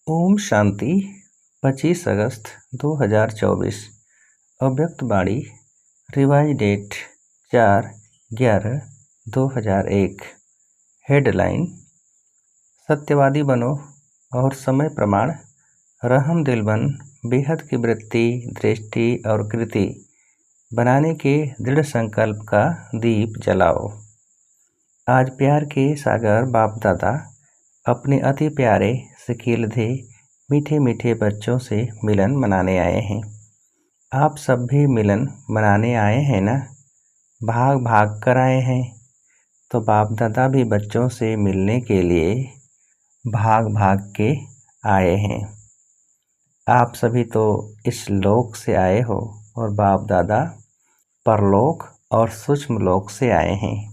ओम शांति 25 अगस्त 2024 अव्यक्त वाणी revise date 4/11/2001 headline सत्यवादी बनो और समय प्रमाण रहम दिल बन बेहद की वृत्ति दृष्टि और कृति बनाने के दृढ़ संकल्प का दीप जलाओ। आज प्यार के सागर बाप दादा अपने अति प्यारे सिकीलधे मीठे मीठे बच्चों से मिलन मनाने आए हैं। आप सब भी मिलन मनाने आए हैं ना? भाग भाग कर आए हैं। तो बाप दादा भी बच्चों से मिलने के लिए भाग भाग के आए हैं। आप सभी तो इस लोक से आए हो और बाप दादा परलोक और सूक्ष्म लोक से आए हैं।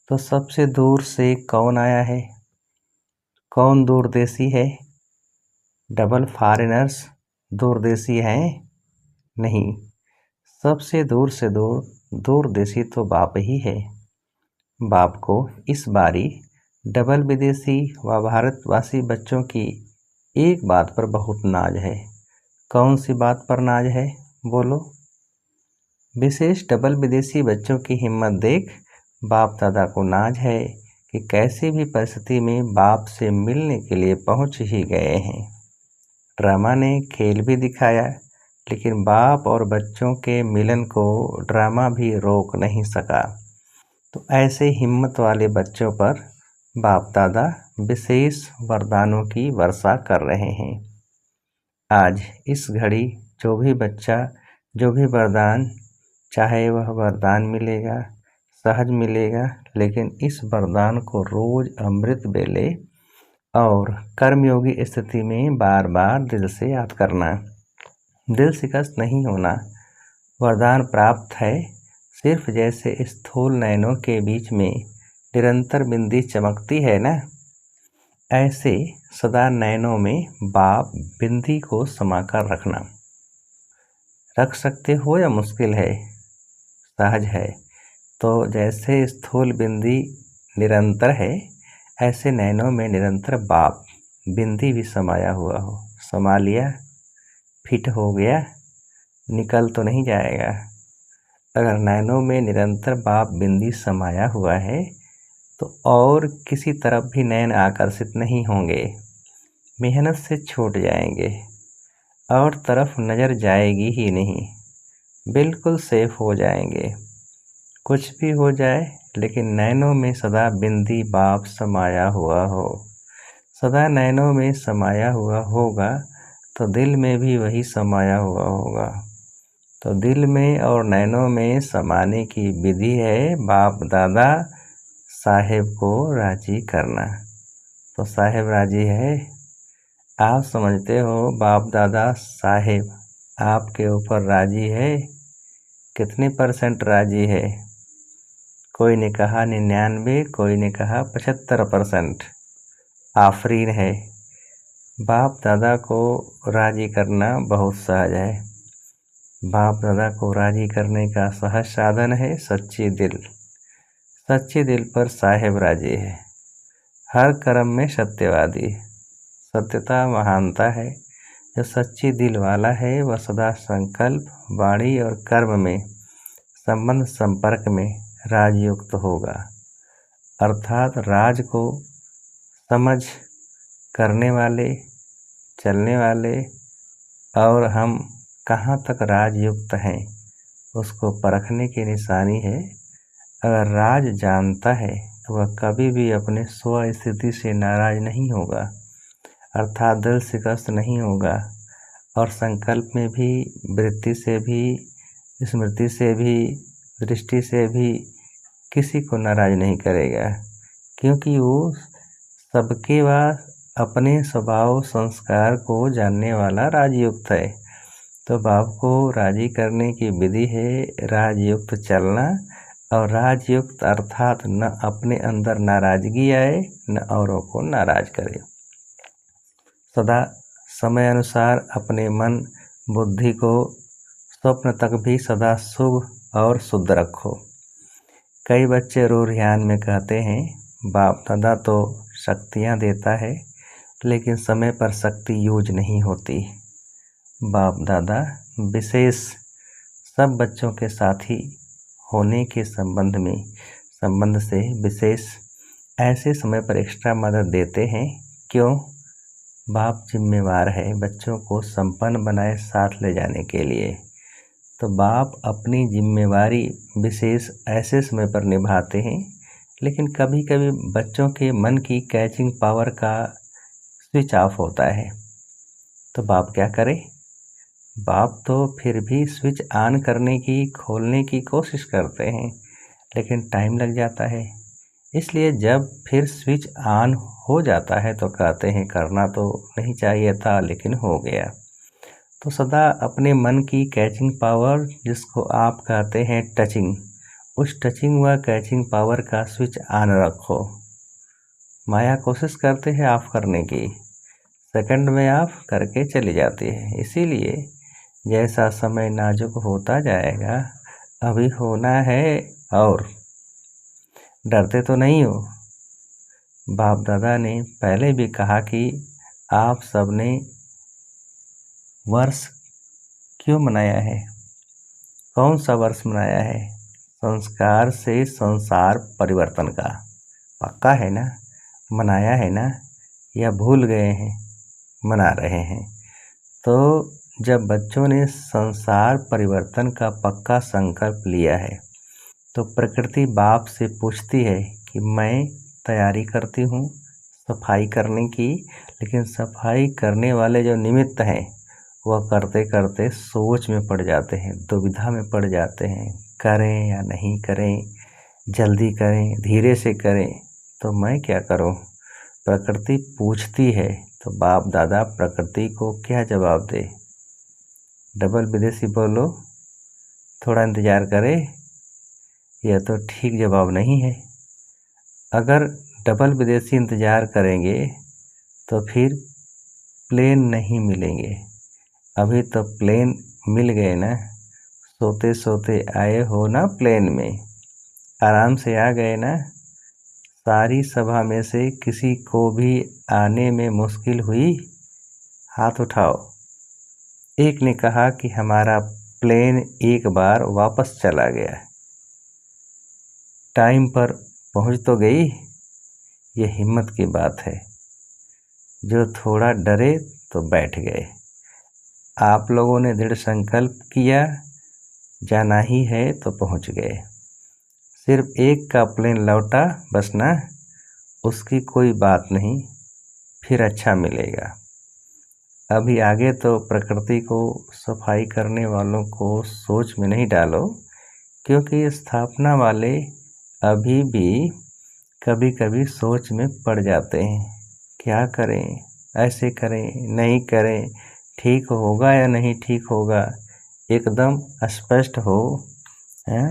तो सबसे दूर से कौन आया है? कौन दूरदेशी है? डबल फॉरेनर्स दूरदेशी हैं? नहीं, सबसे दूर से दूरदेशी तो बाप ही है। बाप को इस बारी डबल विदेशी व भारतवासी बच्चों की एक बात पर बहुत नाज है। कौन सी बात पर नाज है? बोलो। विशेष डबल विदेशी बच्चों की हिम्मत देख बाप दादा को नाज है कि कैसी भी परिस्थिति में बाप से मिलने के लिए पहुंच ही गए हैं। ड्रामा ने खेल भी दिखाया, लेकिन बाप और बच्चों के मिलन को ड्रामा भी रोक नहीं सका। तो ऐसे हिम्मत वाले बच्चों पर बाप दादा विशेष वरदानों की वर्षा कर रहे हैं। आज इस घड़ी जो भी बच्चा जो भी वरदान चाहे वह वरदान मिलेगा, सहज मिलेगा, लेकिन इस वरदान को रोज अमृत बेले और कर्मयोगी स्थिति में बार बार दिल से याद करना। दिल शिकस्त नहीं होना। वरदान प्राप्त है सिर्फ जैसे स्थूल नयनों के बीच में निरंतर बिंदी चमकती है ना, ऐसे सदा नयनों में बाप बिंदी को समाकर रखना। रख सकते हो या मुश्किल है? सहज है। तो जैसे स्थूल बिंदी निरंतर है, ऐसे नैनों में निरंतर बाप बिंदी भी समाया हुआ हो। समा लिया, फिट हो गया, निकल तो नहीं जाएगा। अगर नैनों में निरंतर बाप बिंदी समाया हुआ है तो और किसी तरफ भी नैन आकर्षित नहीं होंगे, मेहनत से छूट जाएंगे और तरफ नज़र जाएगी ही नहीं, बिल्कुल सेफ हो जाएंगे। कुछ भी हो जाए, लेकिन नैनों में सदा बिंदी बाप समाया हुआ हो। सदा नैनों में समाया हुआ होगा तो दिल में भी वही समाया हुआ होगा। तो दिल में और नैनों में समाने की विधि है बाप दादा साहेब को राजी करना। तो साहेब राजी है? आप समझते हो बाप दादा साहेब आपके ऊपर राजी है? कितने % राजी है? कोई ने कहा 99, कोई ने कहा 75%। आफरीन है। बाप दादा को राजी करना बहुत सहज है। बाप दादा को राजी करने का सहज साधन है सच्ची दिल। सच्चे दिल पर साहेब राजी है। हर कर्म में सत्यवादी। सत्यता महानता है। जो सच्ची दिल वाला है वह सदा संकल्प वाणी और कर्म में संबंध संपर्क में राजयुक्त होगा। अर्थात राज को समझ करने वाले, चलने वाले और हम कहाँ तक राजयुक्त हैं उसको परखने की निशानी है। अगर राज जानता है तो वह कभी भी अपने स्व स्थिति से नाराज नहीं होगा, अर्थात दिल शिकस्त नहीं होगा और संकल्प में भी, वृत्ति से भी, स्मृति से भी, दृष्टि से भी किसी को नाराज नहीं करेगा, क्योंकि वो सबके व अपने स्वभाव संस्कार को जानने वाला राजयुक्त है। तो बाप को राजी करने की विधि है राजयुक्त चलना, और राजयुक्त अर्थात न अपने अंदर नाराजगी आए न औरों को नाराज करे। सदा समय अनुसार अपने मन बुद्धि को स्वप्न तक भी सदा शुभ और शुद्ध रखो। कई बच्चे रूरहियान में कहते हैं बाप दादा तो शक्तियाँ देता है, लेकिन समय पर शक्ति यूज नहीं होती। बाप दादा विशेष सब बच्चों के साथी होने के संबंध से विशेष ऐसे समय पर एक्स्ट्रा मदद देते हैं। क्यों? बाप जिम्मेवार है बच्चों को संपन्न बनाए साथ ले जाने के लिए। तो बाप अपनी जिम्मेवारी विशेष ऐसे समय पर निभाते हैं, लेकिन कभी कभी बच्चों के मन की कैचिंग पावर का स्विच ऑफ होता है। तो बाप क्या करे? बाप तो फिर भी स्विच ऑन करने की खोलने की कोशिश करते हैं, लेकिन टाइम लग जाता है। इसलिए जब फिर स्विच ऑन हो जाता है तो कहते हैं करना तो नहीं चाहिए था, लेकिन हो गया। तो सदा अपने मन की कैचिंग पावर, जिसको आप कहते हैं टचिंग, उस टचिंग व कैचिंग पावर का स्विच ऑन रखो। माया कोशिश करते हैं ऑफ करने की, सेकंड में ऑफ करके चली जाती है। इसीलिए जैसा समय नाजुक होता जाएगा, अभी होना है। और डरते तो नहीं हो? बाप दादा ने पहले भी कहा कि आप सबने वर्ष क्यों मनाया है? कौन सा वर्ष मनाया है? संस्कार से संसार परिवर्तन का। पक्का है ना? मनाया है ना? या भूल गए हैं? मना रहे हैं। तो जब बच्चों ने संसार परिवर्तन का पक्का संकल्प लिया है, तो प्रकृति बाप से पूछती है कि मैं तैयारी करती हूँ सफाई करने की, लेकिन सफाई करने वाले जो निमित्त हैं वह करते करते सोच में पड़ जाते हैं, दुविधा में पड़ जाते हैं, करें या नहीं करें, जल्दी करें, धीरे से करें। तो मैं क्या करूं? प्रकृति पूछती है, तो बाप दादा प्रकृति को क्या जवाब दे? डबल विदेशी बोलो, थोड़ा इंतज़ार करें। यह तो ठीक जवाब नहीं है। अगर डबल विदेशी इंतज़ार करेंगे तो फिर प्लेन नहीं मिलेंगे। अभी तो प्लेन मिल गए ना, सोते सोते आए हो ना प्लेन में, आराम से आ गए ना। सारी सभा में से किसी को भी आने में मुश्किल हुई? हाथ उठाओ। एक ने कहा कि हमारा प्लेन एक बार वापस चला गया। टाइम पर पहुंच तो गई। ये हिम्मत की बात है। जो थोड़ा डरे तो बैठ गए। आप लोगों ने दृढ़ संकल्प किया, जाना ही है तो पहुंच गए। सिर्फ एक का प्लेन लौटा बस ना, उसकी कोई बात नहीं, फिर अच्छा मिलेगा। अभी आगे तो प्रकृति को सफाई करने वालों को सोच में नहीं डालो, क्योंकि स्थापना वाले अभी भी कभी कभी सोच में पड़ जाते हैं। क्या करें, ऐसे करें, नहीं करें, ठीक होगा या नहीं ठीक होगा, एकदम स्पष्ट हो, हैं?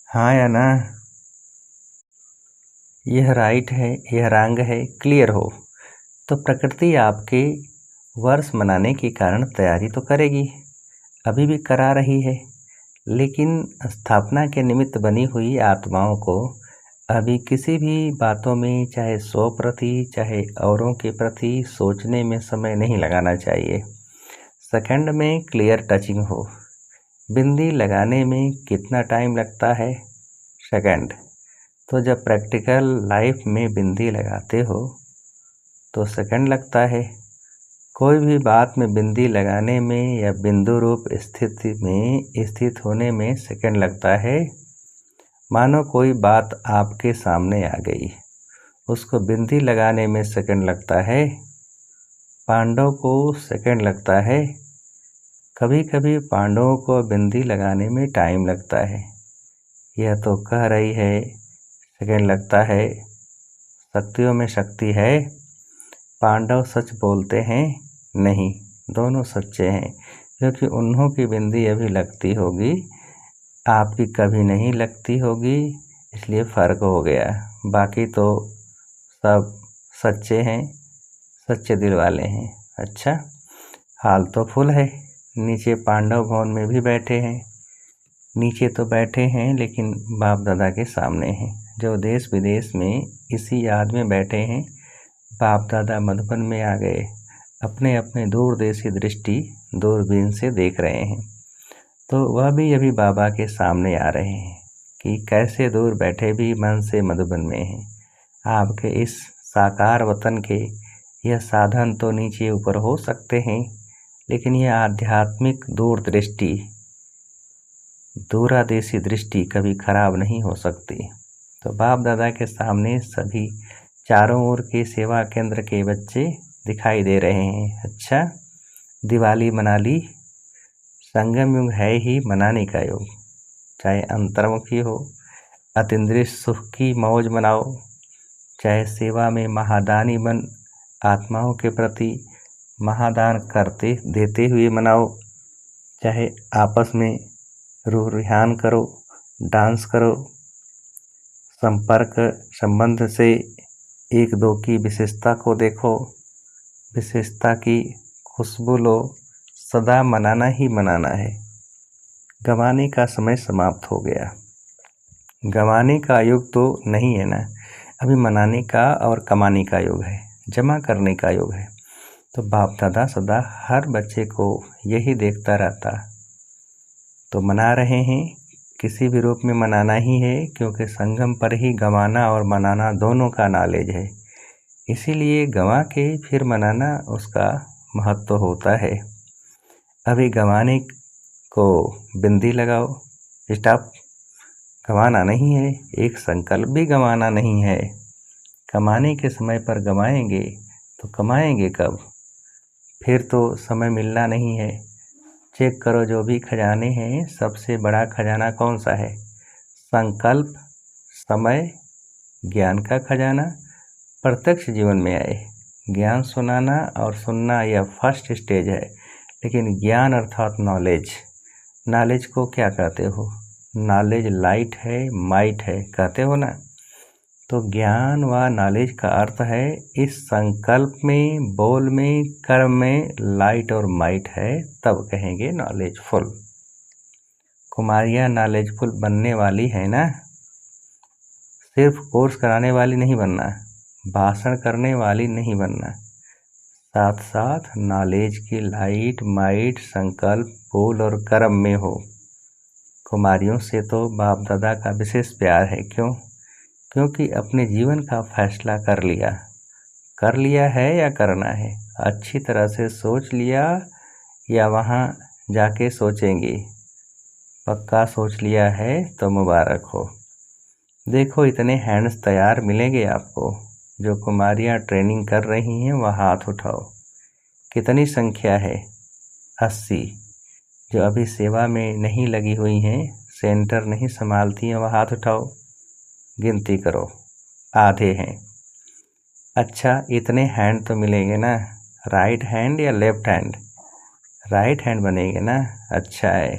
हाँ या ना? यह राइट है, यह रॉन्ग है, क्लियर हो। तो प्रकृति आपके वर्ष मनाने के कारण तैयारी तो करेगी, अभी भी करा रही है, लेकिन स्थापना के निमित्त बनी हुई आत्माओं को अभी किसी भी बातों में, चाहे स्व प्रति चाहे औरों के प्रति सोचने में समय नहीं लगाना चाहिए। सेकंड में क्लियर टचिंग हो। बिंदी लगाने में कितना टाइम लगता है? सेकंड। तो जब प्रैक्टिकल लाइफ में बिंदी लगाते हो तो सेकंड लगता है। कोई भी बात में बिंदी लगाने में या बिंदु रूप स्थिति में स्थित होने में सेकंड लगता है। मानो कोई बात आपके सामने आ गई, उसको बिंदी लगाने में सेकंड लगता है। पांडव को सेकंड लगता है। कभी कभी पांडवों को बिंदी लगाने में टाइम लगता है। यह तो कह रही है सेकंड लगता है। शक्तियों में शक्ति है। पांडव सच बोलते हैं? नहीं, दोनों सच्चे हैं, क्योंकि उन्हों की बिंदी अभी लगती होगी, आपकी कभी नहीं लगती होगी, इसलिए फ़र्क हो गया। बाकी तो सब सच्चे हैं, सच्चे दिल वाले हैं। अच्छा, हाल तो फुल है। नीचे पांडव भवन में भी बैठे हैं। नीचे तो बैठे हैं, लेकिन बाप दादा के सामने हैं। जो देश विदेश में इसी याद में बैठे हैं, बाप दादा मधुबन में आ गए, अपने अपने दूरदेशी दृष्टि दूरबीन से देख रहे हैं। तो वह भी अभी बाबा के सामने आ रहे हैं कि कैसे दूर बैठे भी मन से मधुबन में हैं। आपके इस साकार वतन के यह साधन तो नीचे ऊपर हो सकते हैं, लेकिन यह आध्यात्मिक दूरदृष्टि, दूरादेशी दृष्टि कभी खराब नहीं हो सकती। तो बाप दादा के सामने सभी चारों ओर के सेवा केंद्र के बच्चे दिखाई दे रहे हैं। अच्छा, दिवाली मना ली, संगम युग है ही मनाने का युग। चाहे अंतर्मुखी हो, अतीन्द्रिय सुख की मौज मनाओ, चाहे सेवा में महादानी बन आत्माओं के प्रति महादान करते देते हुए मनाओ, चाहे आपस में रूह रिहान करो, डांस करो, संपर्क संबंध से एक दो की विशेषता को देखो, विशेषता की खुशबू लो। सदा मनाना ही मनाना है। गंवाने का समय समाप्त हो गया। गंवाने का युग तो नहीं है ना, अभी मनाने का और कमाने का युग है, जमा करने का युग है। तो बाप दादा सदा हर बच्चे को यही देखता रहता। तो मना रहे हैं, किसी भी रूप में मनाना ही है, क्योंकि संगम पर ही गंवाना और मनाना दोनों का नॉलेज है। इसीलिए गंवा के फिर मनाना उसका महत्व होता है। अभी गंवाने को बिंदी लगाओ, स्टॉप। गंवाना नहीं है, एक संकल्प भी गंवाना नहीं है। कमाने के समय पर गंवाएंगे तो कमाएंगे कब? फिर तो समय मिलना नहीं है। चेक करो, जो भी खजाने हैं, सबसे बड़ा खजाना कौन सा है? संकल्प, समय, ज्ञान का खजाना प्रत्यक्ष जीवन में आए। ज्ञान सुनाना और सुनना यह फर्स्ट स्टेज है, लेकिन ज्ञान अर्थात नॉलेज को क्या कहते हो? नॉलेज लाइट है, माइट है, कहते हो ना। तो ज्ञान व नॉलेज का अर्थ है इस संकल्प में, बोल में, कर्म में लाइट और माइट है, तब कहेंगे नॉलेजफुल। कुमारियाँ नॉलेजफुल बनने वाली है ना, सिर्फ कोर्स कराने वाली नहीं बनना, भाषण करने वाली नहीं बनना, साथ साथ नॉलेज की लाइट माइट संकल्प बोल और कर्म में हो। कुमारियों से तो बाप दादा का विशेष प्यार है। क्यों? क्योंकि अपने जीवन का फैसला कर लिया है या करना है, अच्छी तरह से सोच लिया या वहाँ जाके सोचेंगे। पक्का सोच लिया है तो मुबारक हो। देखो, इतने हैंड्स तैयार मिलेंगे आपको। जो कुमारियाँ ट्रेनिंग कर रही हैं वह हाथ उठाओ। कितनी संख्या है? 80। जो अभी सेवा में नहीं लगी हुई हैं, सेंटर नहीं संभालती हैं, वह हाथ उठाओ, गिनती करो, आधे हैं। अच्छा, इतने हैंड तो मिलेंगे ना, राइट हैंड या लेफ्ट हैंड? राइट हैंड बनेंगे ना, अच्छा है।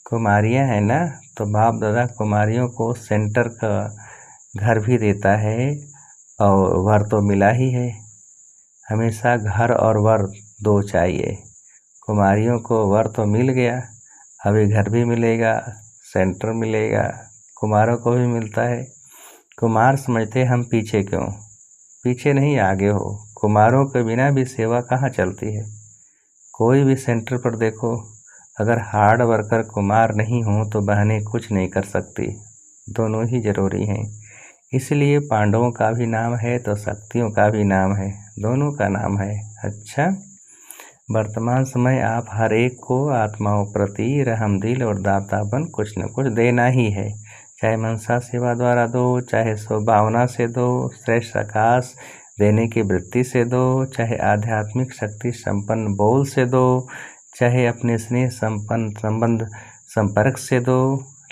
कुमारियाँ हैं ना, तो बाप दादा कुमारियों को सेंटर का घर भी देता है और वर तो मिला ही है। हमेशा घर और वर दो चाहिए। कुमारियों को वर तो मिल गया, अभी घर भी मिलेगा, सेंटर मिलेगा, कुमारों को भी मिलता है। कुमार समझते हम पीछे क्यों? पीछे नहीं, आगे हो। कुमारों के बिना भी सेवा कहाँ चलती है? कोई भी सेंटर पर देखो, अगर हार्ड वर्कर कुमार नहीं हो तो बहनें कुछ नहीं कर सकती। दोनों ही जरूरी हैं। इसलिए पांडवों का भी नाम है तो शक्तियों का भी नाम है, दोनों का नाम है। अच्छा, वर्तमान समय आप हर एक को आत्माओं प्रति रहमदिल और दातापन कुछ न कुछ देना ही है। चाहे मनसा सेवा द्वारा दो, चाहे स्वभावना से दो, श्रेष्ठ आकाश देने की वृत्ति से दो, चाहे आध्यात्मिक शक्ति संपन्न बोल से दो, चाहे अपने स्नेह संपन्न संबंध संपर्क से दो,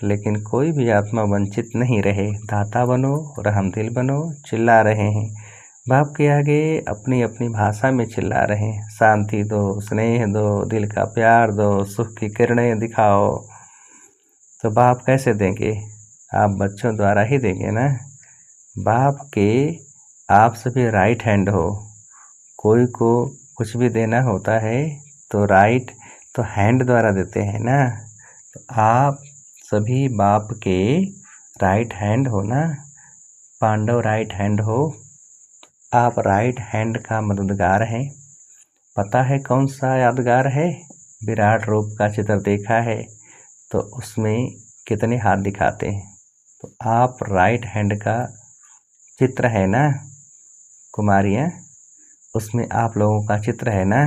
लेकिन कोई भी आत्मा वंचित नहीं रहे। दाता बनो, रहमदिल बनो। चिल्ला रहे हैं बाप के आगे, अपनी अपनी भाषा में चिल्ला रहे हैं, शांति दो, स्नेह दो, दिल का प्यार दो, सुख की किरणें दिखाओ। तो बाप कैसे देंगे? आप बच्चों द्वारा ही देंगे ना। बाप के आप सभी राइट हैंड हो। कोई को कुछ भी देना होता है तो राइट तो हैंड द्वारा देते हैं ना। तो आप सभी बाप के राइट हैंड हो ना, पांडव राइट हैंड हो। आप राइट हैंड का मददगार हैं। पता है कौन सा यादगार है? विराट रूप का चित्र देखा है तो उसमें कितने हाथ दिखाते हैं? तो आप राइट हैंड का चित्र है ना कुमारियाँ, उसमें आप लोगों का चित्र है ना।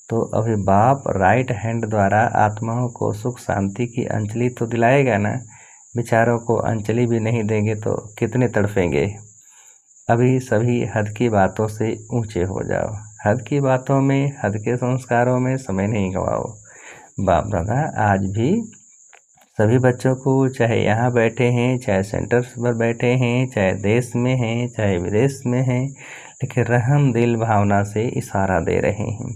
तो अभी बाप राइट हैंड द्वारा आत्माओं को सुख शांति की अंजलि तो दिलाएगा ना। बेचारों को अंजलि भी नहीं देंगे तो कितने तड़पेंगे। अभी सभी हद की बातों से ऊंचे हो जाओ। हद की बातों में, हद के संस्कारों में समय नहीं गवाओ। बाप दादा आज भी सभी बच्चों को, चाहे यहाँ बैठे हैं, चाहे सेंटर्स पर बैठे हैं, चाहे देश में हैं, चाहे विदेश में हैं, लेकिन रहम दिल भावना से इशारा दे रहे हैं।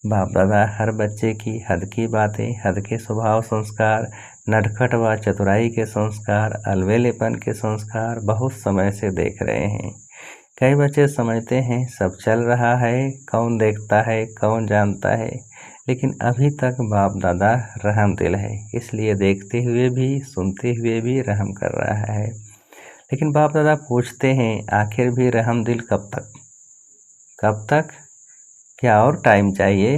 बाप दादा हर बच्चे की हद की बातें, हद के स्वभाव संस्कार, नटखट व चतुराई के संस्कार, अलवेलेपन के संस्कार बहुत समय से देख रहे हैं। कई बच्चे समझते हैं सब चल रहा है, कौन देखता है, कौन जानता है, लेकिन अभी तक बाप दादा रहम दिल है, इसलिए देखते हुए भी, सुनते हुए भी रहम कर रहा है। लेकिन बाप दादा पूछते हैं आखिर भी रहम दिल कब तक? कब तक? क्या और टाइम चाहिए?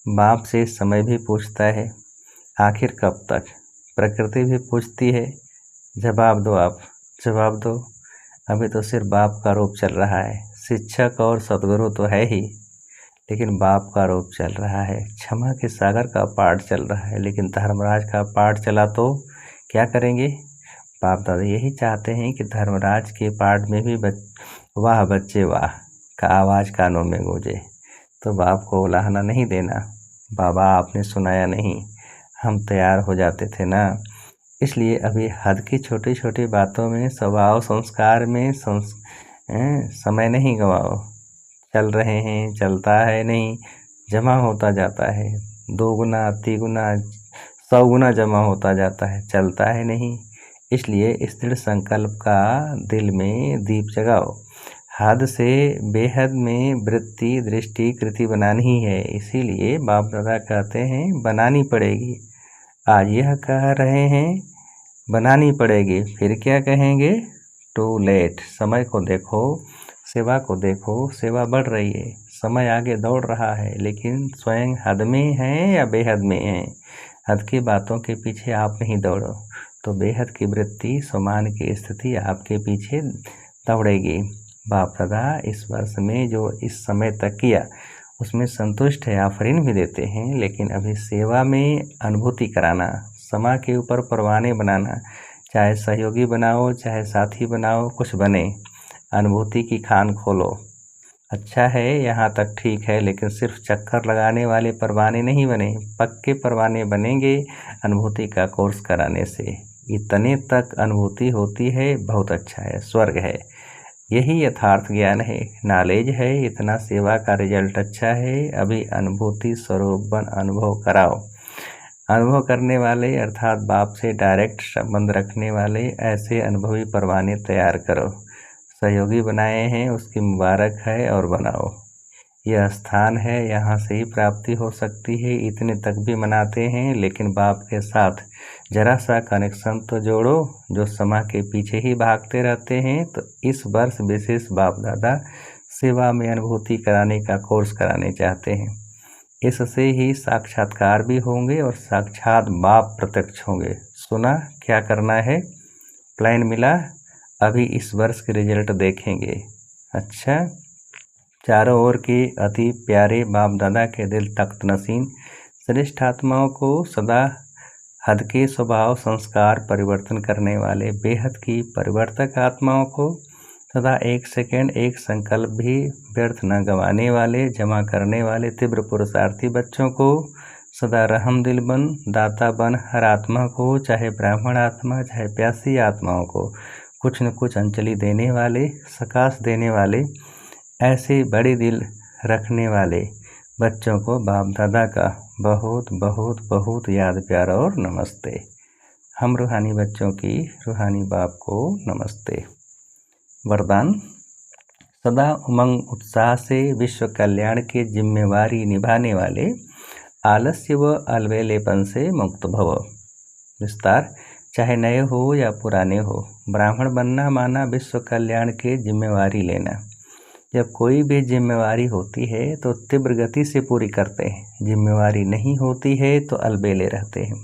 बाप से समय भी पूछता है आखिर कब तक? प्रकृति भी पूछती है जवाब दो, आप जवाब दो। अभी तो सिर्फ बाप का रूप चल रहा है, शिक्षक और सद्गुरु तो है ही, लेकिन बाप का रूप चल रहा है। क्षमा के सागर का पाठ चल रहा है, लेकिन धर्मराज का पाठ चला तो क्या करेंगे? बाप दादा यही चाहते हैं कि धर्मराज के पाठ में भी वाह बच्चे वाह का आवाज़ कानों में गूंजे। तो बाप को उलाहना नहीं देना, बाबा आपने सुनाया नहीं, हम तैयार हो जाते थे ना। इसलिए अभी हद की छोटी छोटी बातों में, स्वभाव संस्कार में समय नहीं गवाओ। चल रहे हैं, चलता है नहीं, जमा होता जाता है, 2 गुना, 3 गुना, 100 गुना जमा होता जाता है, चलता है नहीं। इसलिए इस दृढ़ संकल्प का दिल में दीप जगाओ। हद से बेहद में वृत्ति, दृष्टि, कृति बनानी ही है। इसीलिए बाप दादा कहते हैं बनानी पड़ेगी। आज यह कह रहे हैं बनानी पड़ेगी, फिर क्या कहेंगे? Too late. समय को देखो, सेवा को देखो, सेवा बढ़ रही है, समय आगे दौड़ रहा है, लेकिन स्वयं हद में है या बेहद में है? हद की बातों के पीछे आप नहीं दौड़ो तो बेहद की वृत्ति, समान की स्थिति आपके पीछे दौड़ेगी। बाप दादा इस वर्ष में जो इस समय तक किया उसमें संतुष्ट है, आफरीन भी देते हैं, लेकिन अभी सेवा में अनुभूति कराना, समा के ऊपर परवाने बनाना, चाहे सहयोगी बनाओ, चाहे साथी बनाओ, कुछ बने, अनुभूति की खान खोलो। अच्छा है यहाँ तक ठीक है, लेकिन सिर्फ चक्कर लगाने वाले परवाने नहीं बने, पक्के परवाने बनेंगे अनुभूति का कोर्स कराने से। इतने तक अनुभूति होती है, बहुत अच्छा है, स्वर्ग है। यही यथार्थ ज्ञान है, नॉलेज है, इतना सेवा का रिजल्ट अच्छा है। अभी अनुभूति स्वरूप बन अनुभव कराओ। अनुभव करने वाले अर्थात बाप से डायरेक्ट संबंध रखने वाले ऐसे अनुभवी परवाने तैयार करो। सहयोगी बनाए हैं उसकी मुबारक है और बनाओ। यह स्थान है, यहाँ से ही प्राप्ति हो सकती है, इतने तक भी मनाते हैं, लेकिन बाप के साथ जरा सा कनेक्शन तो जोड़ो। जो समा के पीछे ही भागते रहते हैं, तो इस वर्ष विशेष बाप दादा सेवा में अनुभूति कराने का कोर्स कराने चाहते हैं। इससे ही साक्षात्कार भी होंगे और साक्षात बाप प्रत्यक्ष होंगे। सुना क्या करना है? प्लान मिला? अभी इस वर्ष के रिजल्ट देखेंगे। अच्छा, चारों ओर के अति प्यारे बाप दादा के दिल तख्त नसीन श्रेष्ठ आत्माओं को सदा हद के स्वभाव संस्कार परिवर्तन करने वाले बेहद की परिवर्तक आत्माओं को सदा एक सेकेंड एक संकल्प भी व्यर्थ न गंवाने वाले, जमा करने वाले तीव्र पुरुषार्थी बच्चों को सदा रहम दिल बन, दाता बन, हर आत्मा को, चाहे ब्राह्मण आत्मा चाहे प्यासी आत्माओं को कुछ न कुछ अंजलि देने वाले, सकाश देने वाले, ऐसे बड़े दिल रखने वाले बच्चों को बाप दादा का बहुत बहुत बहुत याद प्यार और नमस्ते। हम रूहानी बच्चों की रूहानी बाप को नमस्ते। वरदान: सदा उमंग उत्साह से विश्व कल्याण की जिम्मेवारी निभाने वाले आलस्य व अलवेलेपन से मुक्त भव। विस्तार: चाहे नए हो या पुराने हो, ब्राह्मण बनना माना विश्व कल्याण की जिम्मेवारी लेना। जब कोई भी जिम्मेवारी होती है तो तीव्र गति से पूरी करते हैं, जिम्मेवारी नहीं होती है तो अलबेले रहते हैं।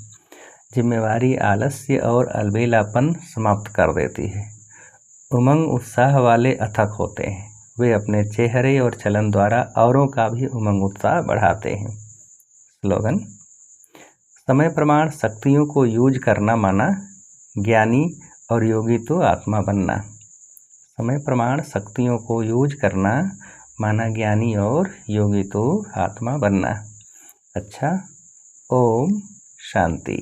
जिम्मेवारी आलस्य और अलबेलापन समाप्त कर देती है। उमंग उत्साह वाले अथक होते हैं, वे अपने चेहरे और चलन द्वारा औरों का भी उमंग उत्साह बढ़ाते हैं। स्लोगन: समय प्रमाण शक्तियों को यूज करना माना ज्ञानी और योगी तो आत्मा बनना। समय प्रमाण शक्तियों को यूज करना माना ज्ञानी और योगी तो आत्मा बनना। अच्छा, ओम शांति।